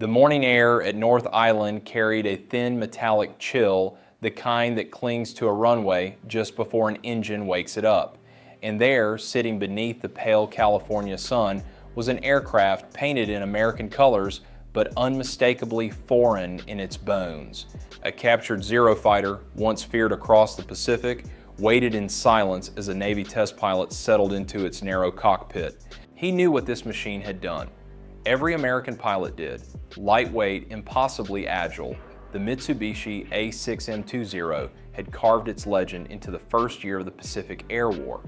The morning air at North Island carried a thin metallic chill, the kind that clings to a runway just before an engine wakes it up. And there, sitting beneath the pale California sun, was an aircraft painted in American colors, but unmistakably foreign in its bones. A captured Zero fighter, once feared across the Pacific, waited in silence as a Navy test pilot settled into its narrow cockpit. He knew what this machine had done. Every American pilot did. Lightweight, impossibly agile, the Mitsubishi A6M20 had carved its legend into the first year of the Pacific Air War.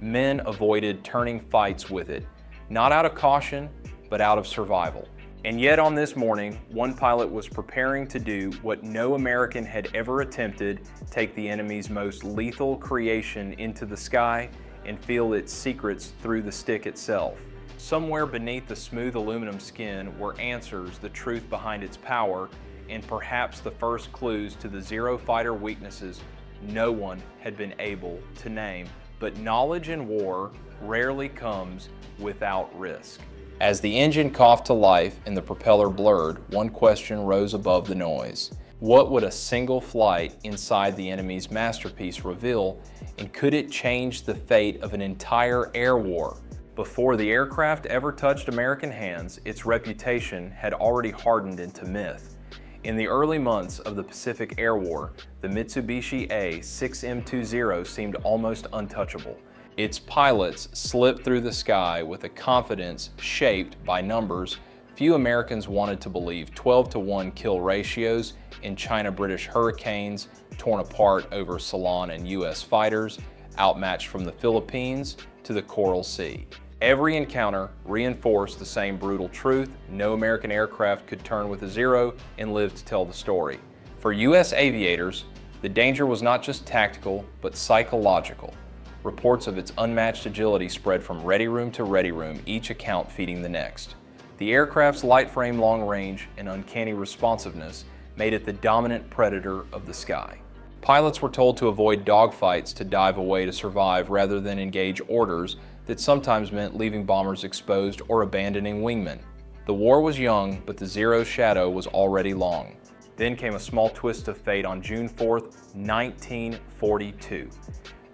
Men avoided turning fights with it, not out of caution, but out of survival. And yet on this morning, one pilot was preparing to do what no American had ever attempted, take the enemy's most lethal creation into the sky and feel its secrets through the stick itself. Somewhere beneath the smooth aluminum skin were answers, the truth behind its power, and perhaps the first clues to the Zero fighter weaknesses no one had been able to name. But knowledge in war rarely comes without risk. As the engine coughed to life and the propeller blurred, one question rose above the noise. What would a single flight inside the enemy's masterpiece reveal, and could it change the fate of an entire air war? Before the aircraft ever touched American hands, its reputation had already hardened into myth. In the early months of the Pacific Air War, the Mitsubishi A6M20 seemed almost untouchable. Its pilots slipped through the sky with a confidence shaped by numbers few Americans wanted to believe. 12-to-1 kill ratios in China-British hurricanes, torn apart over Ceylon and US fighters, outmatched from the Philippines to the Coral Sea. Every encounter reinforced the same brutal truth: no American aircraft could turn with a Zero and live to tell the story. For US aviators, the danger was not just tactical, but psychological. Reports of its unmatched agility spread from ready room to ready room, each account feeding the next. The aircraft's light frame, long range, and uncanny responsiveness made it the dominant predator of the sky. Pilots were told to avoid dogfights, to dive away to survive, rather than engage orders that sometimes meant leaving bombers exposed or abandoning wingmen. The war was young, but the Zero's shadow was already long. Then came a small twist of fate on June 4th, 1942.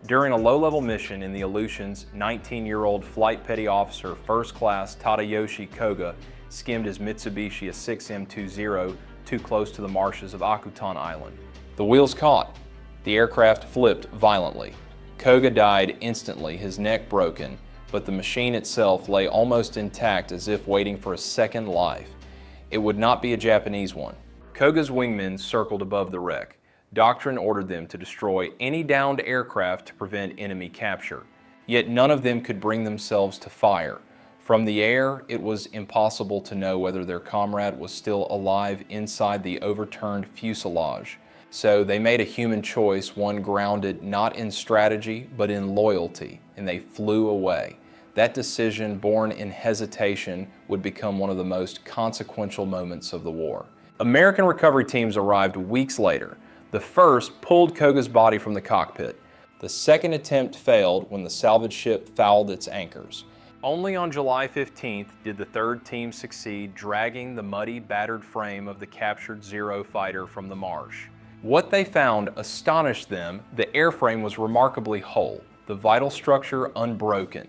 During a low-level mission in the Aleutians, 19-year-old Flight Petty Officer First Class Tadayoshi Koga skimmed his Mitsubishi A6M20 too close to the marshes of Akutan Island. The wheels caught. The aircraft flipped violently. Koga died instantly, his neck broken, but the machine itself lay almost intact, as if waiting for a second life. It would not be a Japanese one. Koga's wingmen circled above the wreck. Doctrine ordered them to destroy any downed aircraft to prevent enemy capture. Yet none of them could bring themselves to fire. From the air, it was impossible to know whether their comrade was still alive inside the overturned fuselage. So they made a human choice, one grounded not in strategy, but in loyalty, and they flew away. That decision, born in hesitation, would become one of the most consequential moments of the war. American recovery teams arrived weeks later. The first pulled Koga's body from the cockpit. The second attempt failed when the salvage ship fouled its anchors. Only on July 15th did the third team succeed, dragging the muddy, battered frame of the captured Zero fighter from the marsh. What they found astonished them. The airframe was remarkably whole, the vital structure unbroken.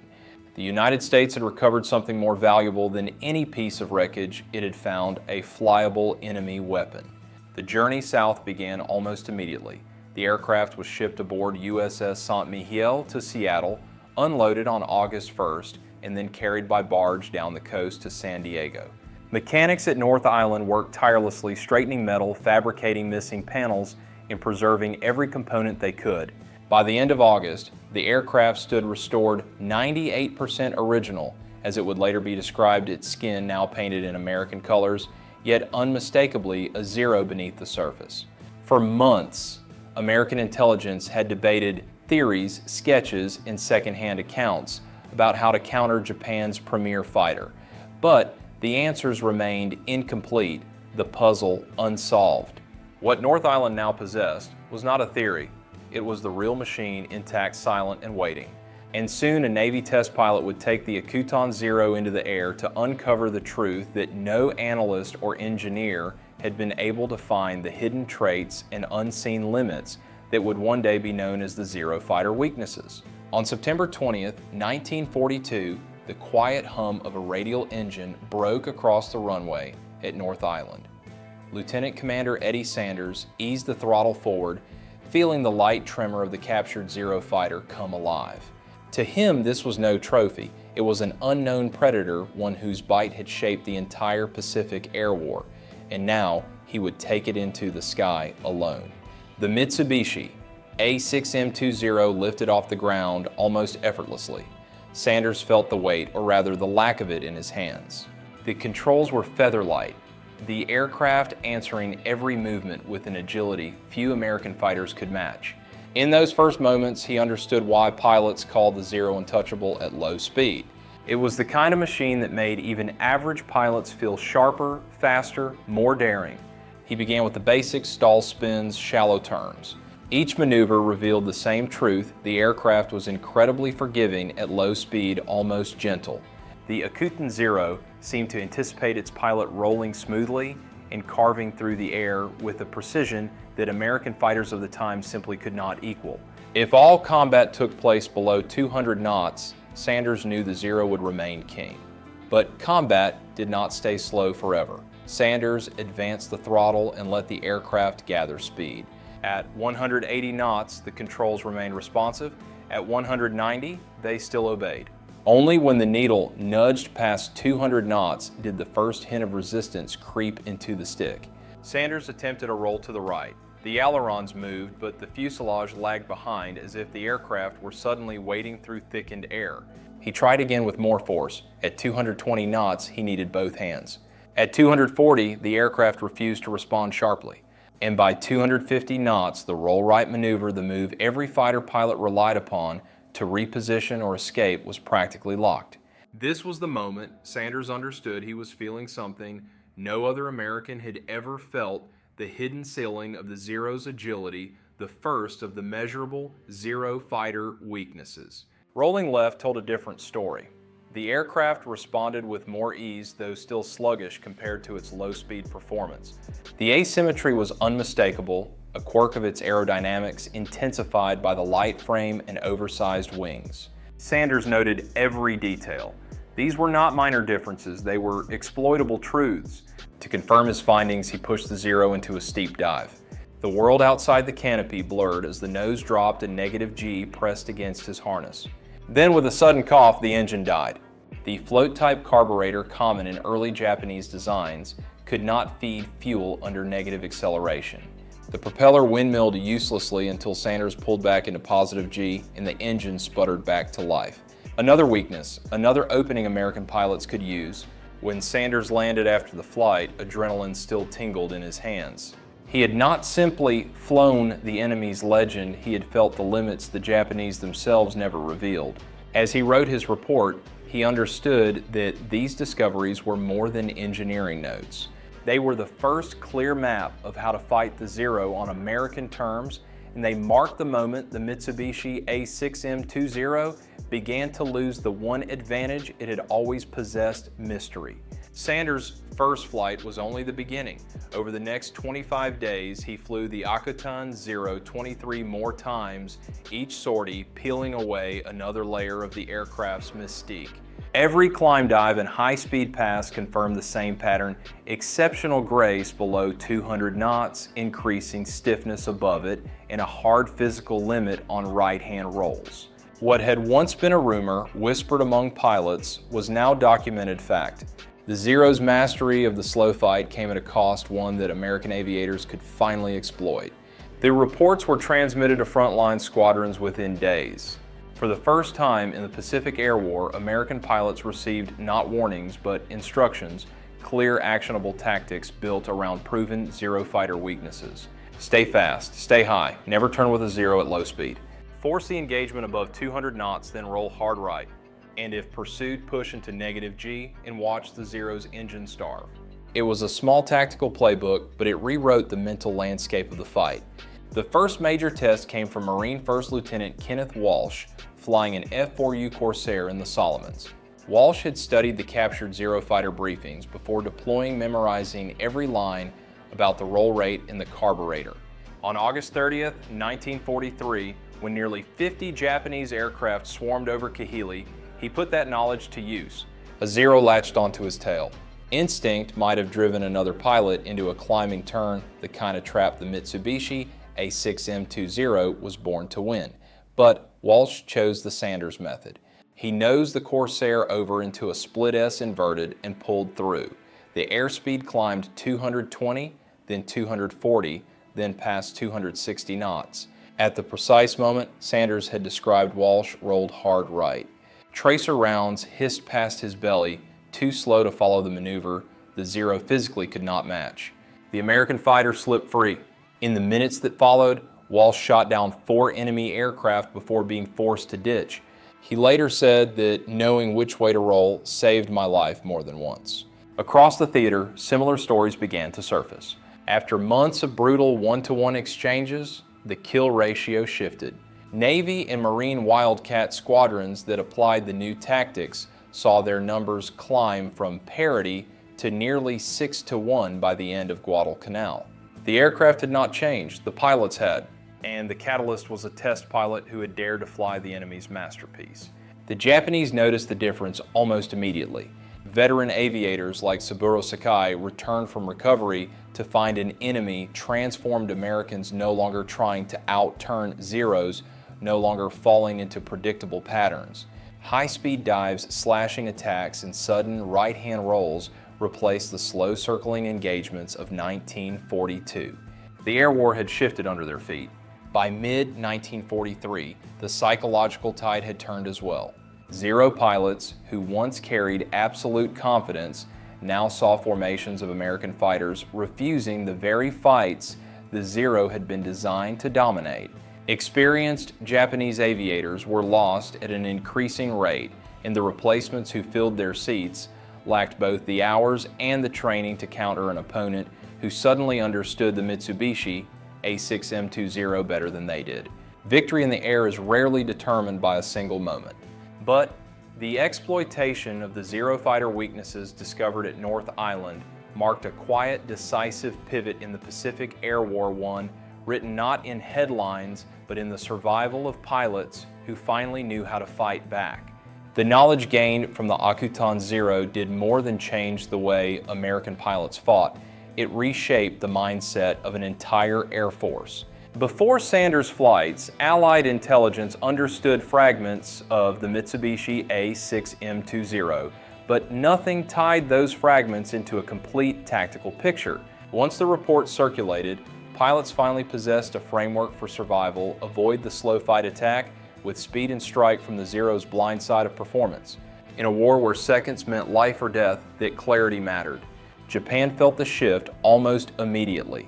The United States had recovered something more valuable than any piece of wreckage. It had found a flyable enemy weapon. The journey south began almost immediately. The aircraft was shipped aboard USS Saint Mihiel to Seattle, unloaded on August 1st, and then carried by barge down the coast to San Diego. Mechanics at North Island worked tirelessly, straightening metal, fabricating missing panels, and preserving every component they could. By the end of August, the aircraft stood restored 98% original, as it would later be described, its skin now painted in American colors, yet unmistakably a Zero beneath the surface. For months, American intelligence had debated theories, sketches, and second-hand accounts about how to counter Japan's premier fighter. But the answers remained incomplete, the puzzle unsolved. What North Island now possessed was not a theory. It was the real machine, intact, silent, and waiting. And soon a Navy test pilot would take the Akutan Zero into the air to uncover the truth that no analyst or engineer had been able to find the hidden traits and unseen limits that would one day be known as the Zero fighter weaknesses. On September 20th, 1942, the quiet hum of a radial engine broke across the runway at North Island. Lieutenant Commander Eddie Sanders eased the throttle forward, feeling the light tremor of the captured Zero fighter come alive. To him, this was no trophy. It was an unknown predator, one whose bite had shaped the entire Pacific Air War, and now he would take it into the sky alone. The Mitsubishi A6M20 lifted off the ground almost effortlessly. Sanders felt the weight, or rather the lack of it, in his hands. The controls were feather-light, the aircraft answering every movement with an agility few American fighters could match. In those first moments, he understood why pilots called the Zero Untouchable at low speed. It was the kind of machine that made even average pilots feel sharper, faster, more daring. He began with the basic stall spins, shallow turns. Each maneuver revealed the same truth: the aircraft was incredibly forgiving at low speed, almost gentle. The Akutan Zero seemed to anticipate its pilot rolling smoothly and carving through the air with a precision that American fighters of the time simply could not equal. If all combat took place below 200 knots, Sanders knew the Zero would remain king. But combat did not stay slow forever. Sanders advanced the throttle and let the aircraft gather speed. At 180 knots, the controls remained responsive. At 190, they still obeyed. Only when the needle nudged past 200 knots did the first hint of resistance creep into the stick. Sanders attempted a roll to the right. The ailerons moved, but the fuselage lagged behind as if the aircraft were suddenly wading through thickened air. He tried again with more force. At 220 knots, he needed both hands. At 240, the aircraft refused to respond sharply. And by 250 knots, the roll-right maneuver, the move every fighter pilot relied upon to reposition or escape, was practically locked. This was the moment Sanders understood he was feeling something no other American had ever felt: the hidden ceiling of the Zero's agility, the first of the measurable Zero fighter weaknesses. Rolling left told a different story. The aircraft responded with more ease, though still sluggish compared to its low-speed performance. The asymmetry was unmistakable, a quirk of its aerodynamics intensified by the light frame and oversized wings. Sanders noted every detail. These were not minor differences, they were exploitable truths. To confirm his findings, he pushed the Zero into a steep dive. The world outside the canopy blurred as the nose dropped and negative G pressed against his harness. Then, with a sudden cough, the engine died. The float-type carburetor, common in early Japanese designs, could not feed fuel under negative acceleration. The propeller windmilled uselessly until Sanders pulled back into positive G and the engine sputtered back to life. Another weakness, another opening American pilots could use. When Sanders landed after the flight, adrenaline still tingled in his hands. He had not simply flown the enemy's legend, he had felt the limits the Japanese themselves never revealed. As he wrote his report, he understood that these discoveries were more than engineering notes. They were the first clear map of how to fight the Zero on American terms, and they marked the moment the Mitsubishi A6M20 began to lose the one advantage it had always possessed: mystery. Sanders' first flight was only the beginning. Over the next 25 days, he flew the Akutan Zero 23 more times, each sortie peeling away another layer of the aircraft's mystique. Every climb, dive, and high-speed pass confirmed the same pattern: exceptional grace below 200 knots, increasing stiffness above it, and a hard physical limit on right-hand rolls. What had once been a rumor, whispered among pilots, was now documented fact. The Zero's mastery of the slow fight came at a cost, one that American aviators could finally exploit. The reports were transmitted to frontline squadrons within days. For the first time in the Pacific Air War, American pilots received not warnings, but instructions, clear, actionable tactics built around proven Zero fighter weaknesses. Stay fast, stay high, never turn with a Zero at low speed. Force the engagement above 200 knots, then roll hard right. And if pursued, push into negative G and watch the Zero's engine starve. It was a small tactical playbook, but it rewrote the mental landscape of the fight. The first major test came from Marine First Lieutenant Kenneth Walsh, flying an F-4U Corsair in the Solomons. Walsh had studied the captured Zero fighter briefings before deploying, memorizing every line about the roll rate and the carburetor. On August 30th, 1943, when nearly 50 Japanese aircraft swarmed over Kahili, he put that knowledge to use. A Zero latched onto his tail. Instinct might have driven another pilot into a climbing turn, the kind of trap the Mitsubishi A6M20 was born to win. But Walsh chose the Sanders method. He nosed the Corsair over into a split S inverted and pulled through. The airspeed climbed 220, then 240, then past 260 knots. At the precise moment Sanders had described, Walsh rolled hard right. Tracer rounds hissed past his belly, too slow to follow the maneuver the Zero physically could not match. The American fighter slipped free. In the minutes that followed, Walsh shot down 4 enemy aircraft before being forced to ditch. He later said that knowing which way to roll saved my life more than once. Across the theater, similar stories began to surface. After months of brutal one-to-one exchanges, the kill ratio shifted. Navy and Marine Wildcat squadrons that applied the new tactics saw their numbers climb from parity to nearly 6-to-1 by the end of Guadalcanal. The aircraft had not changed, the pilots had, and the catalyst was a test pilot who had dared to fly the enemy's masterpiece. The Japanese noticed the difference almost immediately. Veteran aviators like Saburo Sakai returned from recovery to find an enemy transformed Americans no longer trying to outturn Zeros, no longer falling into predictable patterns. High-speed dives, slashing attacks, and sudden right-hand rolls replaced the slow circling engagements of 1942. The air war had shifted under their feet. By mid-1943, the psychological tide had turned as well. Zero pilots, who once carried absolute confidence, now saw formations of American fighters refusing the very fights the Zero had been designed to dominate. Experienced Japanese aviators were lost at an increasing rate, and the replacements who filled their seats lacked both the hours and the training to counter an opponent who suddenly understood the Mitsubishi A6M20 better than they did. Victory in the air is rarely determined by a single moment. But the exploitation of the Zero fighter weaknesses discovered at North Island marked a quiet, decisive pivot in the Pacific Air War, one written not in headlines, but in the survival of pilots who finally knew how to fight back. The knowledge gained from the Akutan Zero did more than change the way American pilots fought. It reshaped the mindset of an entire Air Force. Before Sanders' flights, Allied intelligence understood fragments of the Mitsubishi A6M20, but nothing tied those fragments into a complete tactical picture. Once the report circulated, pilots finally possessed a framework for survival, avoid the slow fight attack with speed and strike from the Zero's blind side of performance. In a war where seconds meant life or death, that clarity mattered. Japan felt the shift almost immediately.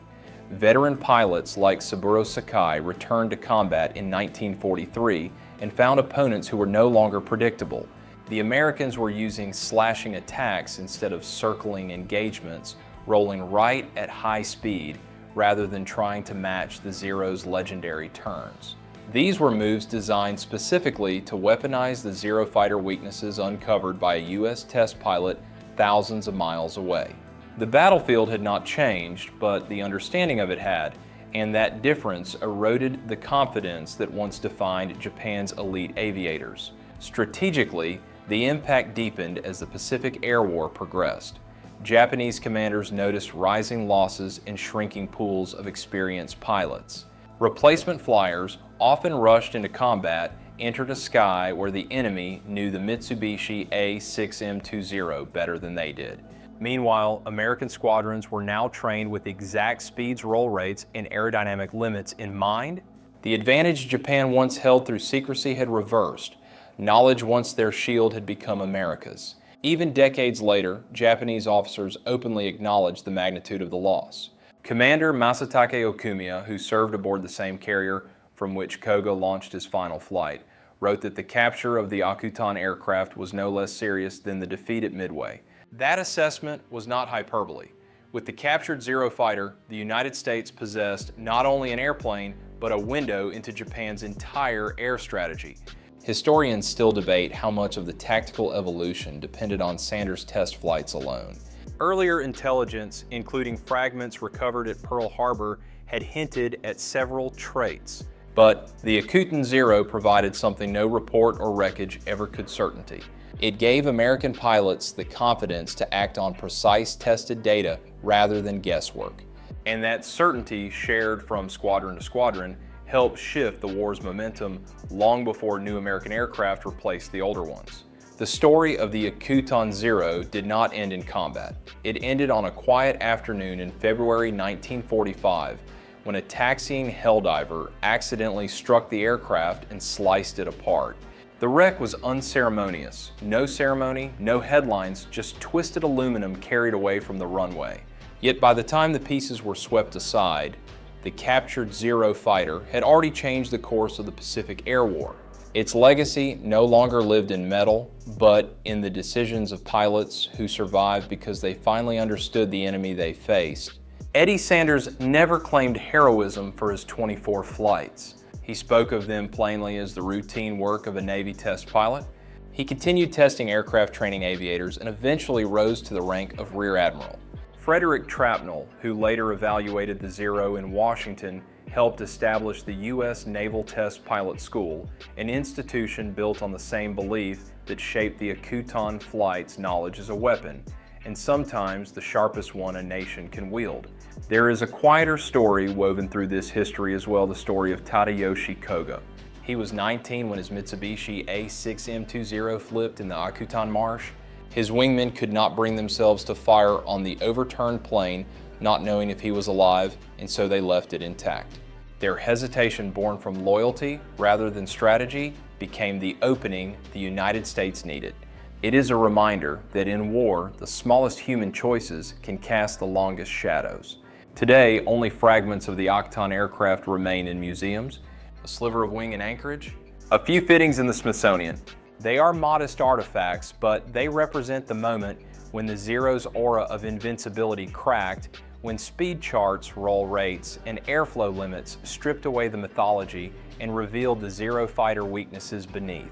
Veteran pilots like Saburo Sakai returned to combat in 1943 and found opponents who were no longer predictable. The Americans were using slashing attacks instead of circling engagements, rolling right at high speed rather than trying to match the Zero's legendary turns. These were moves designed specifically to weaponize the Zero fighter weaknesses uncovered by a U.S. test pilot thousands of miles away. The battlefield had not changed, but the understanding of it had, and that difference eroded the confidence that once defined Japan's elite aviators. Strategically, the impact deepened as the Pacific Air War progressed. Japanese commanders noticed rising losses and shrinking pools of experienced pilots. Replacement flyers, often rushed into combat, entered a sky where the enemy knew the Mitsubishi A6M20 better than they did. Meanwhile, American squadrons were now trained with exact speeds, roll rates, and aerodynamic limits in mind. The advantage Japan once held through secrecy had reversed. Knowledge once their shield had become America's. Even decades later, Japanese officers openly acknowledged the magnitude of the loss. Commander Masatake Okumiya, who served aboard the same carrier from which Koga launched his final flight, wrote that the capture of the Akutan aircraft was no less serious than the defeat at Midway. That assessment was not hyperbole. With the captured Zero fighter, the United States possessed not only an airplane, but a window into Japan's entire air strategy. Historians still debate how much of the tactical evolution depended on Sanders' test flights alone. Earlier intelligence, including fragments recovered at Pearl Harbor, had hinted at several traits. But the Akutan Zero provided something no report or wreckage ever could certainty. It gave American pilots the confidence to act on precise tested data rather than guesswork. And that certainty, shared from squadron to squadron, helped shift the war's momentum long before new American aircraft replaced the older ones. The story of the Akutan Zero did not end in combat. It ended on a quiet afternoon in February 1945 when a taxiing helldiver accidentally struck the aircraft and sliced it apart. The wreck was unceremonious. No ceremony, no headlines, just twisted aluminum carried away from the runway. Yet by the time the pieces were swept aside, the captured Zero fighter had already changed the course of the Pacific Air War. Its legacy no longer lived in metal, but in the decisions of pilots who survived because they finally understood the enemy they faced. Eddie Sanders never claimed heroism for his 24 flights. He spoke of them plainly as the routine work of a Navy test pilot. He continued testing aircraft training aviators and eventually rose to the rank of Rear Admiral. Frederick Trapnell, who later evaluated the Zero in Washington, helped establish the U.S. Naval Test Pilot School, an institution built on the same belief that shaped the Akutan flight's knowledge as a weapon, and sometimes the sharpest one a nation can wield. There is a quieter story woven through this history as well, the story of Tadayoshi Koga. He was 19 when his Mitsubishi A6M20 flipped in the Akutan Marsh. His wingmen could not bring themselves to fire on the overturned plane, not knowing if he was alive, and so they left it intact. Their hesitation, born from loyalty rather than strategy, became the opening the United States needed. It is a reminder that in war, the smallest human choices can cast the longest shadows. Today, only fragments of the Akutan aircraft remain in museums, a sliver of wing in Anchorage, a few fittings in the Smithsonian. They are modest artifacts, but they represent the moment when the Zero's aura of invincibility cracked, when speed charts, roll rates, and airflow limits stripped away the mythology and revealed the Zero fighter weaknesses beneath.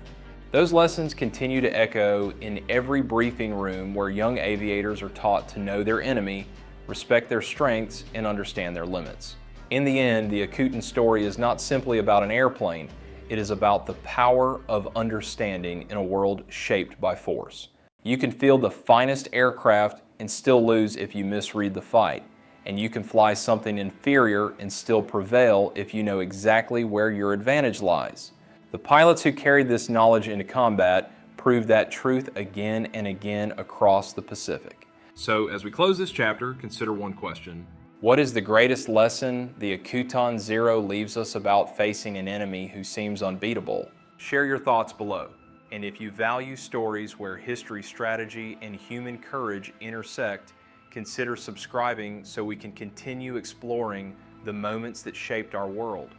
Those lessons continue to echo in every briefing room where young aviators are taught to know their enemy, respect their strengths, and understand their limits. In the end, the Akutan story is not simply about an airplane, it is about the power of understanding in a world shaped by force. You can field the finest aircraft and still lose if you misread the fight, and you can fly something inferior and still prevail if you know exactly where your advantage lies. The pilots who carried this knowledge into combat proved that truth again and again across the Pacific. So as we close this chapter, consider one question. What is the greatest lesson the Akutan Zero leaves us about facing an enemy who seems unbeatable? Share your thoughts below. And if you value stories where history, strategy, and human courage intersect, consider subscribing so we can continue exploring the moments that shaped our world.